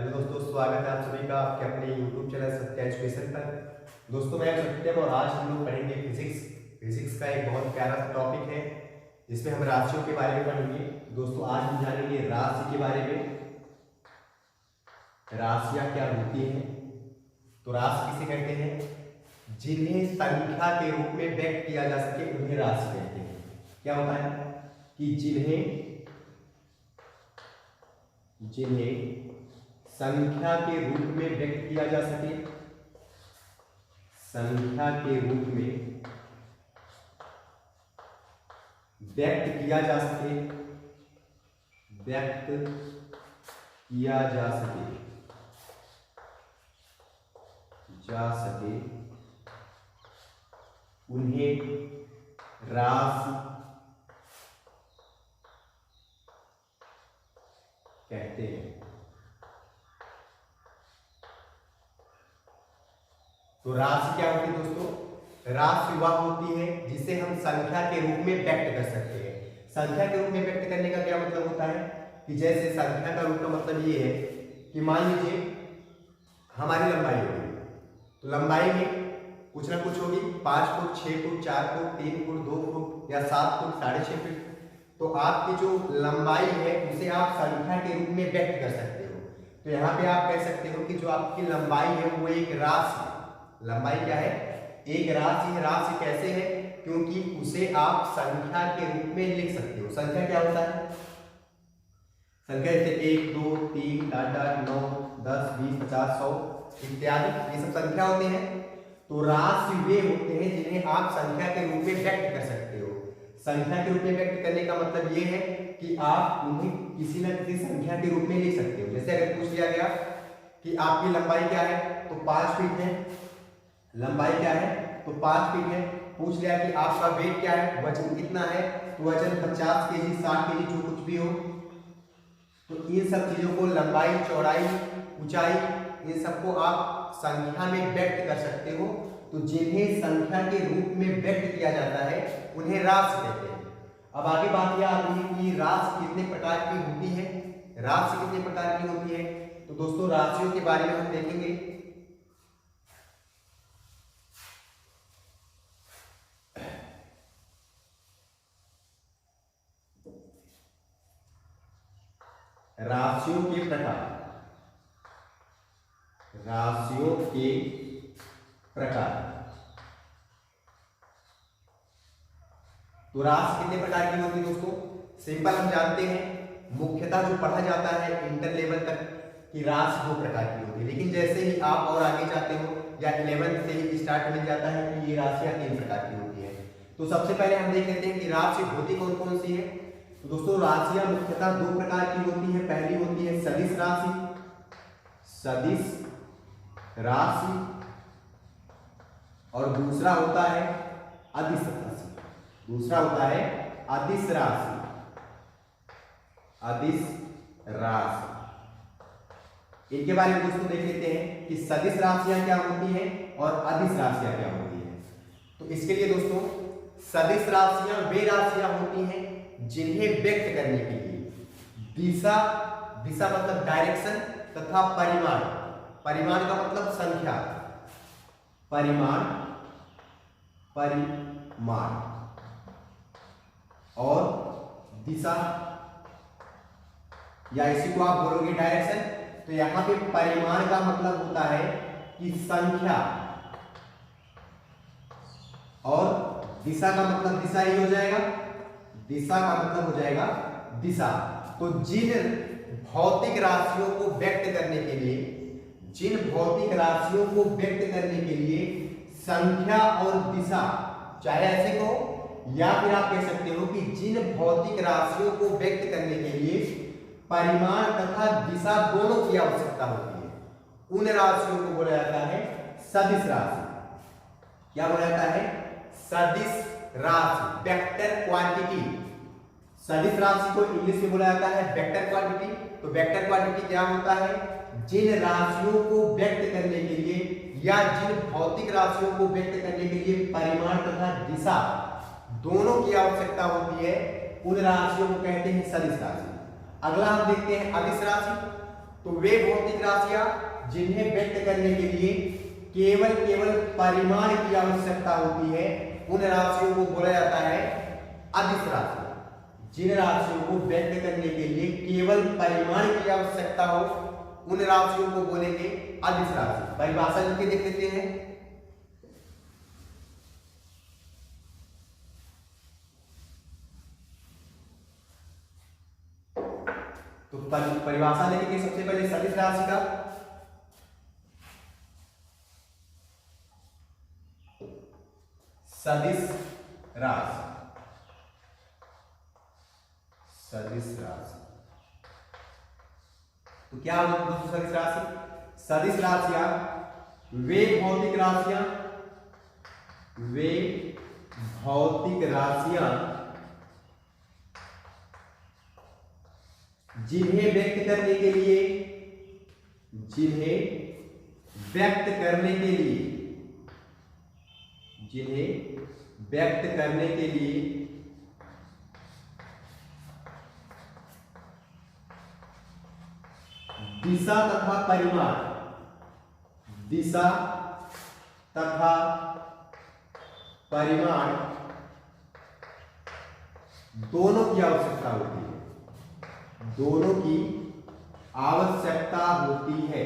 Hello दोस्तों, स्वागत है आप सभी का आपके अपने YouTube चैनल सत्या एजुकेशन पर। दोस्तों मैं सत्यम और आज हम लोग पढ़ेंगे फिजिक्स का एक बहुत प्यारा सा टॉपिक है जिसमें हम राशियों के बारे में पढ़ेंगे। दोस्तों आज हम जानेंगे राशि के बारे में। राशियां क्या होती हैं? तो राशि किसे कहते हैं? जिन्हें संख्या के रूप में व्यक्त किया जा सके उन्हें राशि कहते हैं। क्या होता है कि जिन्हें संख्या के रूप में व्यक्त किया जा सके, संख्या के रूप में व्यक्त किया जा सके, व्यक्त किया जा सके उन्हें राशि कहते हैं। तो राशि क्या होती है दोस्तों? राशि वह होती है जिसे हम संख्या के रूप में व्यक्त कर सकते हैं। संख्या के रूप में व्यक्त करने का क्या मतलब होता है कि जैसे संख्या का रूप का मतलब ये है कि मान लीजिए हमारी लंबाई होगी, तो लंबाई में कुछ ना कुछ होगी, 5 foot, 6 foot, 4 foot, 3 foot, 2 foot या 7 फुट, 6.5 फुट। तो आपकी जो लंबाई है उसे आप संख्या के रूप में व्यक्त कर सकते हो। तो यहाँ पे आप कह सकते हो कि जो आपकी लंबाई है वो एक राशि है। लंबाई क्या है? एक राशि है। राशि कैसे है? क्योंकि उसे आप संख्या के रूप में लिख सकते हो। संख्या क्या होता है? संख्या जैसे 1, 2, 3, 8, 9, 10, 20, 50, 100 इत्यादि, ये सब संख्या होते हैं। तो राशि वे होते हैं जिन्हें आप संख्या के रूप में व्यक्त कर सकते हो। संख्या के रूप में व्यक्त करने का मतलब ये है कि आप उन्हें किसी न किसी संख्या के रूप में लिख सकते हो। जैसे अगर पूछ लिया गया कि आपकी लंबाई क्या है, तो 5 फीट है। लंबाई क्या है? तो 5 फीट है। पूछ लिया कि आपका वेट क्या है, वजन कितना है, तो वजन 50 केजी, 60 केजी, जो कुछ भी हो। तो इन सब चीजों को, लंबाई, चौड़ाई, ऊंचाई, इन सबको आप संख्या में व्यक्त कर सकते हो। तो जिन्हें संख्या के रूप में व्यक्त किया जाता है उन्हें राशि कहते हैं। अब आगे बात यह आती है कि राशि कितने प्रकार की होती है। राशि कितने प्रकार की होती है? तो दोस्तों राशियों के बारे में हम देखेंगे। राशियों के प्रकार, राशियों के प्रकार। तो राशि कितने प्रकार की होती है दोस्तों? सिंपल हम जानते हैं, मुख्यतः जो पढ़ा जाता है इंटर लेवल तक की राशि 2 प्रकार की होती है। लेकिन जैसे ही आप और आगे जाते हो या 11th से ही स्टार्ट मिल जाता है कि ये राशियां 3 प्रकार की होती है। तो सबसे पहले हम देख लेते हैं कि राशि होती कौन कौन सी है। तो दोस्तों राशियां मुख्यतः 2 प्रकार की होती है। पहली होती है सदिश राशि, सदिश राशि, और दूसरा होता है अदिश राशि। दूसरा होता है अदिश राशि, अदिश राशि। इनके बारे में दोस्तों देख लेते हैं कि सदिश राशियां क्या होती हैं और अदिश राशियां क्या होती हैं। तो इसके लिए दोस्तों सदिश राशियां वे राशियां होती हैं जिन्हें व्यक्त करने के लिए दिशा, दिशा मतलब डायरेक्शन, तथा परिमाण, परिमाण का मतलब संख्या, परिमाण, परिमाण और दिशा, या इसी को आप बोलोगे डायरेक्शन। तो यहां पे परिमाण का मतलब होता है कि संख्या, और दिशा का मतलब दिशा ही हो जाएगा। दिशा का मतलब हो जाएगा दिशा। तो जिन भौतिक राशियों को व्यक्त करने के लिए, जिन भौतिक राशियों को व्यक्त करने के लिए संख्या और दिशा, चाहे ऐसे को, या फिर आप कह सकते हो कि जिन भौतिक राशियों को व्यक्त करने के लिए परिमाण तथा दिशा दोनों की आवश्यकता होती है, उन राशियों को बोला जाता है सदिश राशि। क्या बोला जाता है? सदिश राशि, वेक्टर क्वांटिटी। सदिश राशि को इंग्लिश में बोला जाता है वेक्टर क्वांटिटी। तो वेक्टर क्वांटिटी क्या होता है? जिन राशियों को व्यक्त करने के लिए या जिन भौतिक राशियों को व्यक्त करने के लिए परिमाण तथा दिशा दोनों की आवश्यकता होती है, उन राशियों को कहते हैं सदिश राशि। अगला हम देखते हैं अदिश राशि। तो वे भौतिक राशियां जिन्हें व्यक्त करने के लिए केवल परिमाण की आवश्यकता होती है, उन राशियों को बोला जाता है अदिश राशि। जिन राशियों को व्यक्त करने के लिए केवल परिमाण की आवश्यकता हो, उन राशियों को बोलेंगे अदिश राशि। परिभाषा लिख के देख लेते हैं। तो परिभाषा लिखेंगे सबसे पहले सदिश राशि का। सदिश राशि, सदिश राशि तो क्या होगा दोस्तों सदिश राशि? सदिश राशियां वे भौतिक राशियां जिन्हें व्यक्त करने के लिए दिशा तथा परिमाण दोनों की आवश्यकता होती है।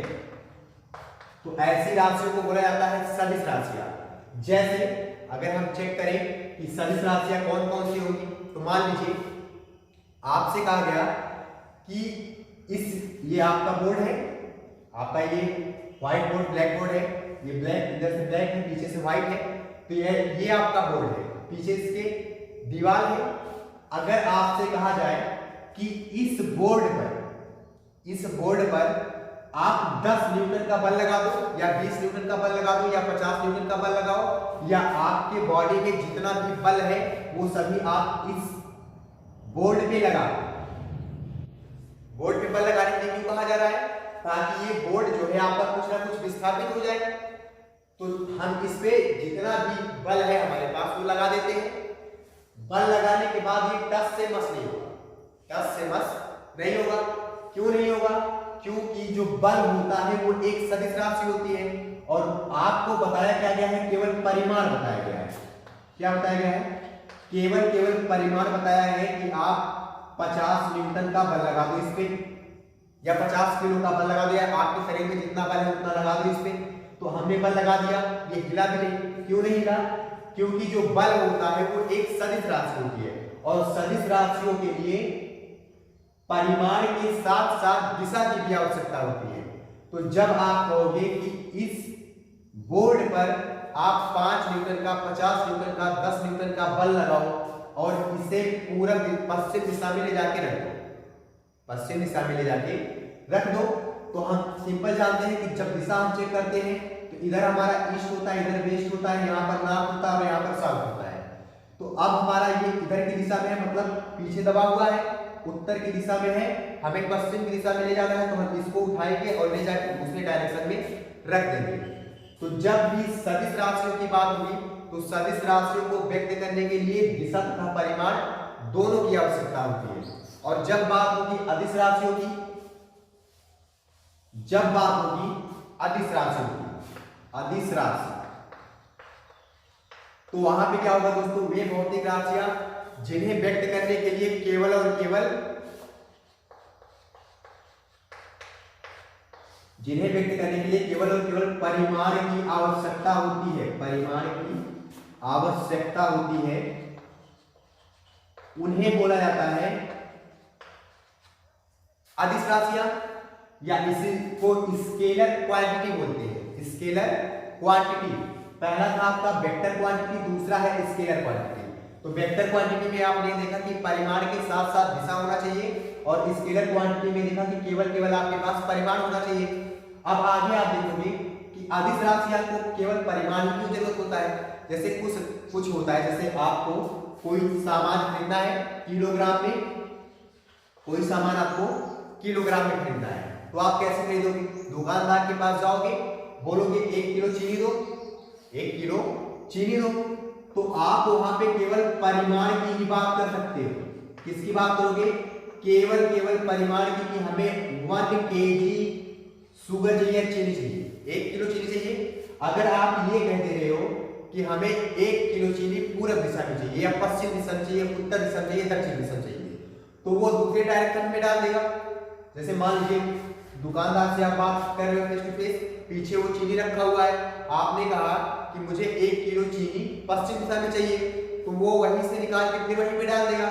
तो ऐसी राशियों को बोला जाता है सदिश राशियां। जैसे अगर हम चेक करें कि सदिश राशियां कौन कौन सी होंगी, तो मान लीजिए आपसे कहा गया कि ये आपका बोर्ड है, आपका ये व्हाइट बोर्ड ब्लैक बोर्ड है, ये ब्लैक इधर से ब्लैक है पीछे से व्हाइट है, तो ये आपका बोर्ड है, पीछे इसके दीवार है। अगर आपसे कहा जाए कि इस बोर्ड पर आप 10 न्यूटन का बल लगा दो या 20 न्यूटन का बल लगा दो या 50 न्यूटन का बल लगाओ, या आपके बॉडी में जितना भी बल है वो सभी आप इस बोर्ड पे लगा दो। बोर्ड पे बल लगाने के लिए क्यों कहा जा रहा है? ताकि ये बोर्ड जो है आपका कुछ ना कुछ विस्थापित हो जाए। तो हम इस पे जितना भी बल है हमारे पास वो लगा देते हैं। बल लगाने के बाद ये टस से मस नहीं होगा, क्यों नहीं होगा? क्योंकि जो बल होता है वो एक सदिश राशि होती है, और आपको बताया क्या गया है? केवल परिमाण बताया गया है। क्या बताया गया है? केवल परिमाण बताया है कि आप 50 न्यूटन का बल लगा दो इस पे, या 50 किलो का बल लगा दो, या आपके शरीर में जितना बल है उतना लगा दो इस पे। तो हमने बल लगा दिया, ये हिला भी नहीं। क्यों नहीं हिला? क्योंकि जो बल होता है वो एक सदिश राशि होती है, और सदिश राशियों के लिए परिमाण के साथ साथ दिशा की भी आवश्यकता होती है। तो जब आप कहोगे कि इस बोर्ड पर आप 5 न्यूटन का, 50 न्यूटन का, 10 न्यूटन का बल लगाओ और इसे पूरब पश्चिम दिशा में ले जाके रख दो, तो हम सिंपल जानते हैं कि जब दिशा हम चेक करते हैं तो इधर हमारा ईस्ट होता है, इधर वेस्ट होता है, यहाँ पर नॉर्थ होता है और यहाँ पर साउथ होता है। तो अब हमारा ये इधर की दिशा में है, मतलब पीछे दबा हुआ है, उत्तर की दिशा में है, हमें पश्चिम की दिशा में ले जाना है, तो हम इसको उठाएंगे और ले जाकर दूसरे डायरेक्शन में रख देंगे। तो जब भी सदिश राशियों की बात होगी तो सदिश राशियों को व्यक्त करने के लिए दिशा तथा परिमाण दोनों की आवश्यकता होती है। और जब बात होगी अदिश राशियों की, अदिश राशि, तो वहां पे क्या होगा दोस्तों? वे भौतिक राशियां जिन्हें व्यक्त करने के लिए केवल और केवल परिमाण की आवश्यकता होती है, उन्हें बोला जाता है अदिश राशियां, या इसको स्केलर क्वांटिटी बोलते हैं। स्केलर क्वांटिटी, पहला था आपका वेक्टर क्वांटिटी, दूसरा है स्केलर क्वांटिटी। तो वेक्टर क्वांटिटी में आपने देखा कि परिमाण के साथ साथ दिशा होना चाहिए, और स्केलर क्वांटिटी में देखा कि केवल आपके पास परिमाण होना चाहिए। अब आगे आप देखोगे कि अदिश राशियां को केवल परिमाण की जरूरत होता है। जैसे कुछ होता है, जैसे आपको कोई सामान खरीदना है किलोग्राम में, कोई सामान आपको किलोग्राम में खरीदना है, तो आप कैसे खरीदोगे? दुकानदार के पास जाओगे, बोलोगे 1 किलो चीनी दो, 1 किलो चीनी दो, तो आप वहां पे केवल परिमाण की ही बात कर सकते हो। किसकी बात करोगे? केवल परिमाण की कि हमें 1 kg शुगर चाहिए, चीनी चाहिए, 1 किलो चीनी चाहिए। अगर आप ये कह दे रहे हो कि हमें 1 किलो चीनी पूरब दिशा में चाहिए, या पश्चिम दिशा में चाहिए, उत्तर दिशा में चाहिए, दक्षिण दिशा में चाहिए, तो वो दूसरे डायरेक्शन में डाल देगा। जैसे मान लीजिए दुकानदार से आप बात कर रहे हो फेस टू फेस, पीछे वो चीनी रखा हुआ है, आपने कहा कि मुझे 1 किलो चीनी पश्चिम दिशा में चाहिए, तो वो वहीं से निकाल के फिर वहीं पे डाल देगा।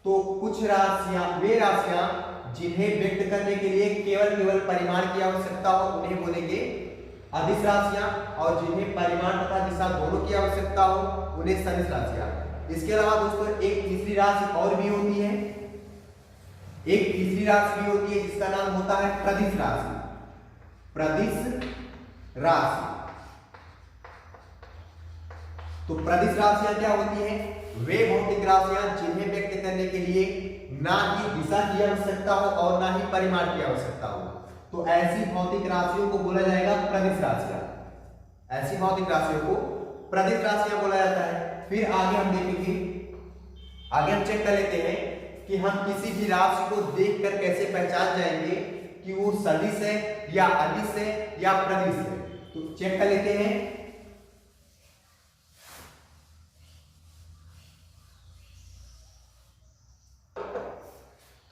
तो कुछ राशियां, वे राशियां जिन्हें व्यक्त करने के लिए केवल परिमाण की आवश्यकता हो उन्हें बोलेंगे अदिश राशियां, और जिन्हें परिमाण तथा दिशा दोनों की आवश्यकता हो उन्हें सदिश राशियां। इसके अलावा दोस्तों एक तीसरी राशि और भी होती है, एक तीसरी राशि भी होती है जिसका नाम होता है प्रदिश राशि। प्रदिश राशि, तो प्रदिश राशियां क्या होती हैं? वे भौतिक राशियां जिन्हें व्यक्त करने के लिए ना ही दिशा की आवश्यकता हो और ना ही परिमाण की आवश्यकता हो, तो ऐसी भौतिक राशियों को बोला जाएगा प्रदिश राशियां। ऐसी भौतिक राशियों को प्रदिश राशियां बोला जाता है। फिर आगे हम देखेंगे, आगे हम चेक कर लेते हैं कि हम किसी भी राशि को देखकर कैसे पहचान जाएंगे कि वो सदिश है या अदिश है या प्रदिश है। तो चेक कर लेते हैं।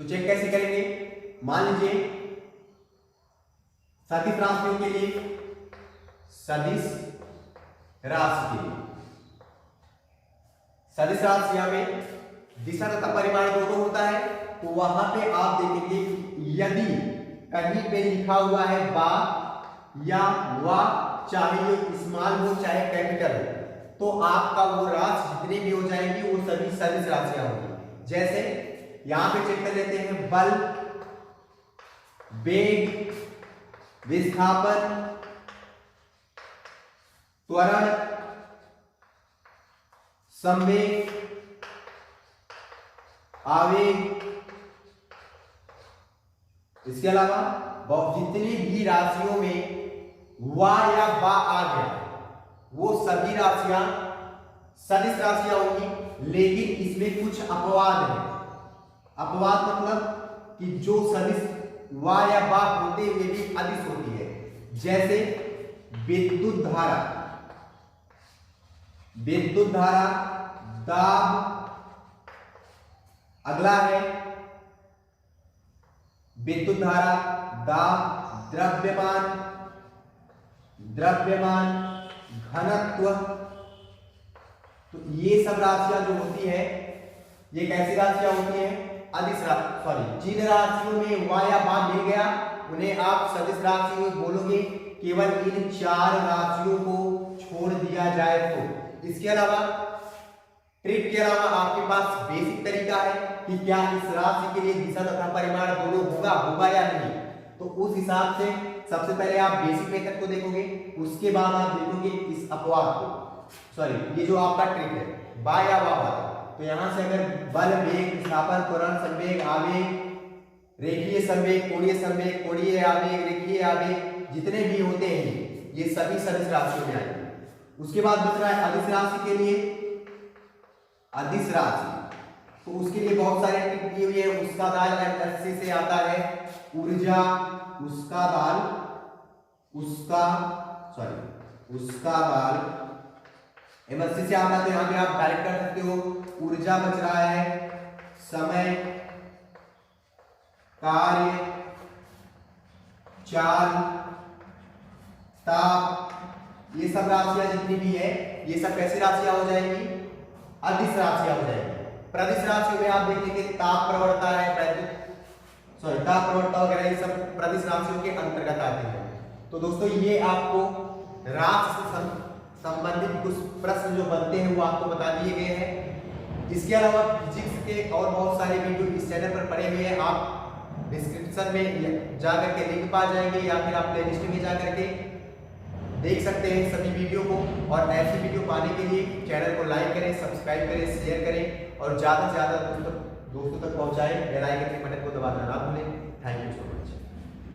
तो चेक कैसे करेंगे? मान लीजिए सदिश राशियों के लिए, सदिश राशि के लिए, सदिश राशियां में दिशा तथा परिमाण दोनों होता है। तो वहां पे आप देखेंगे यदि कहीं पे लिखा हुआ है बा या वा, चाहे ये स्मॉल हो चाहे कैपिटल हो, तो आपका वो राशि जितने भी हो जाएंगी वो सभी सदिश राशियां होंगी। जैसे यहां पे चेक कर लेते हैं, बल, वेग, विस्थापन, त्वरण, संवेग, आवेग। इसके अलावा जितनी भी राशियों में वा या बा आ गया वो सभी राशियां सदिश राशियां होंगी, लेकिन इसमें कुछ अपवाद है। अपवाद मतलब कि जो सदिश वा या बा होते हुए भी अदिश होती है। जैसे विद्युत धारा, विद्युत धारा, दाब, अगला है विद्युत धारा, दाब, द्रव्यमान, द्रव्यमान, घनत्व। तो ये सब राशियां जो होती है ये कैसी राशियां होती है? अदिश राशि। सॉरी, जिन राशियों में वा या बा मिल गया उन्हें आप सदिश राशि में बोलोगे, केवल इन 4 राशियों को छोड़ दिया जाए तो। इसके अलावा ट्रिक के अलावा आपके पास बेसिक तरीका है कि क्या इस राशि के लिए दिशा तथा परिमाण दोनों होगा या नहीं। तो उस हिसाब से सबसे पहले आप बेसिक मेथड को देखोगे, उसके बाद आप देखोगे इस अपवाद को। सॉरी, ये जो आपका ट्रिक है बा या वा वाला, तो यहां से अगर बल, वेग, विस्थापन, त्वरण, संवेग, आवेग, रेखीय संवेग, कोणीय संवेग, कोणीय आवेग, रेखीय आवेग, जितने भी होते हैं ये सभी सदिश राशियों में आएंगे। उसके बाद बच रहा है अदिश राशि के लिए, अदिश राशि। तो उसके लिए बहुत सारे ट्रिक दिए हुए हैं। उसका दाल एमएससी से आता है, ऊर्जा, उसका दाल, उसका दाल एमएससी से आता है। तो यहाँ पे आप डायरेक्ट कर सकते हो। ऊर्जा बच रहा है, समय, कार्य, चाल, ताप, ये सब राशियां जितनी भी है ये सब कैसी राशियां हो जाएंगी? अदिश राशियां हो जाएंगी। प्रदिश राशि में आप देखेंगे ताप प्रवणता है, ताप प्रवणता वगैरह, ये सब प्रदिश राशियों के अंतर्गत आते हैं। तो दोस्तों ये आपको राशि से संबंधित कुछ प्रश्न जो बनते हैं वो आपको बता दिए गए हैं। इसके अलावा फिजिक्स के और बहुत सारे वीडियो इस चैनल पर पड़े हुए हैं। आप डिस्क्रिप्शन में जाकर के लिंक पा जाएंगे या फिर आप प्लेलिस्ट में जाकर के देख सकते हैं सभी वीडियो को। और ऐसी वीडियो पाने के लिए चैनल को लाइक करें, सब्सक्राइब करें, शेयर करें और ज़्यादा से ज़्यादा दोस्तों तक पहुँचाएं। बेल आइकन के बटन को दबाना ना भूलें। Thank you so much.